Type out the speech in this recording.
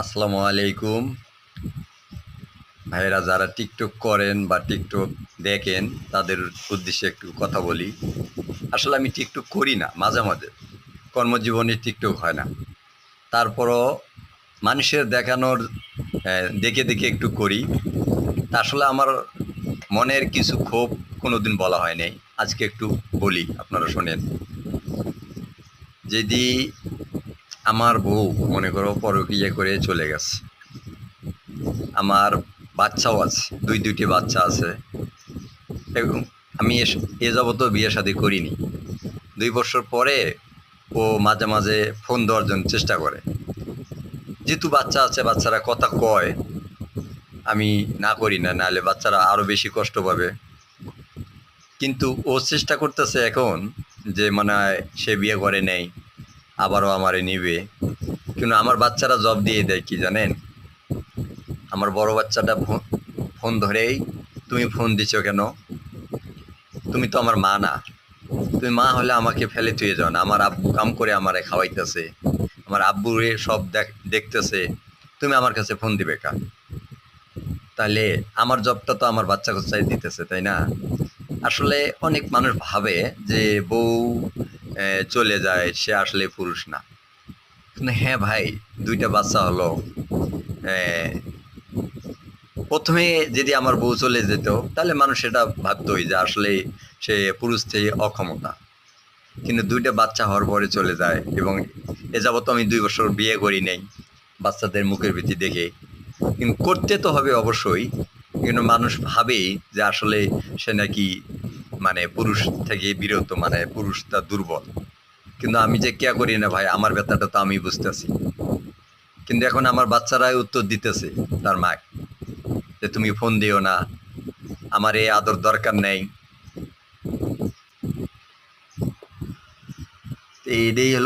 আসসালামু আলাইকুম ভাইয়েরা, যারা টিকটক করেন বা টিকটক দেখেন তাদের উদ্দেশ্যে একটু কথা বলি। আসলে আমি টিকটক করি না, মাঝে মাঝে কর্মজীবনে টিকটক হয় না। তারপরও মানুষের দেখানোর দেখে দেখে একটু করি। তা আসলে আমার মনের কিছু ক্ষোভ কোনোদিন বলা হয় নাই, আজকে একটু বলি, আপনারা শোনেন। যদি আমার বউ মনে করো পরকীয়া করে চলে গেছে, আমার বাচ্চাও আছে, দুইটি বাচ্চা আছে, এবং আমি এ যাবতও বিয়ে শাদী করিনি। 2 বছর পরে ও মাঝে মাঝে ফোন দেওয়ার জন্য চেষ্টা করে। যেহেতু বাচ্চা আছে, বাচ্চারা কথা কয়, আমি না করি না, নাহলে বাচ্চারা আরো বেশি কষ্ট পাবে। কিন্তু ও চেষ্টা করতেছে এখন, যে মানে সে বিয়ে করে নেই, আবারও আমারে নিবে। কিন্তু আমার বাচ্চারা জব দিয়ে দেয় কি জানেন? আমার বড় বাচ্চাটা ফোন ধরেই, তুমি ফোন দিছো কেন? তুমি তো আমার মা না। তুমি মা হলে আমাকে ফেলে থুয়ে যাও না। আমার আব্বু কাম করে আমারে খাওয়াইতেছে, আমার আব্বুরে সব দেখতেছে, তুমি আমার কাছে ফোন দিবে কা? তাহলে আমার জবটা তো আমার বাচ্চা কাচ্চাই দিতেছে, তাই না? আসলে অনেক মানুষ ভাবে যে বউ চলে যায়, সে আসলে পুরুষ না। কিন্তু হ্যাঁ ভাই, 2টা বাচ্চা হলো, আহ, প্রথমে যদি আমার বউ চলে যেত তাহলে মানুষ এটা ভাবতোই যে আসলে সে পুরুষ থেকে অক্ষমতা। কিন্তু 2টা বাচ্চা হওয়ার পরে চলে যায়, এবং এ যাবত আমি 2 বছর বিয়ে করি নাই বাচ্চাদের মুখের ভীতি দেখে। কিন্তু করতে তো হবে অবশ্যই, কিন্তু মানুষ ভাবেই যে আসলে সে নাকি মানে পুরুষ থেকে বিরত, মানে পুরুষটা দুর্বল। কিন্তু আমি যে কেয়া করি না ভাই, আমার ব্যথাটা তো আমি বুঝতেছি। কিন্তু এখন আমার বাচ্চারাই উত্তর দিতেছে তার মা, যে তুমি ফোন দিও না, আমার এই আদর দরকার নেই। এইটাই হলো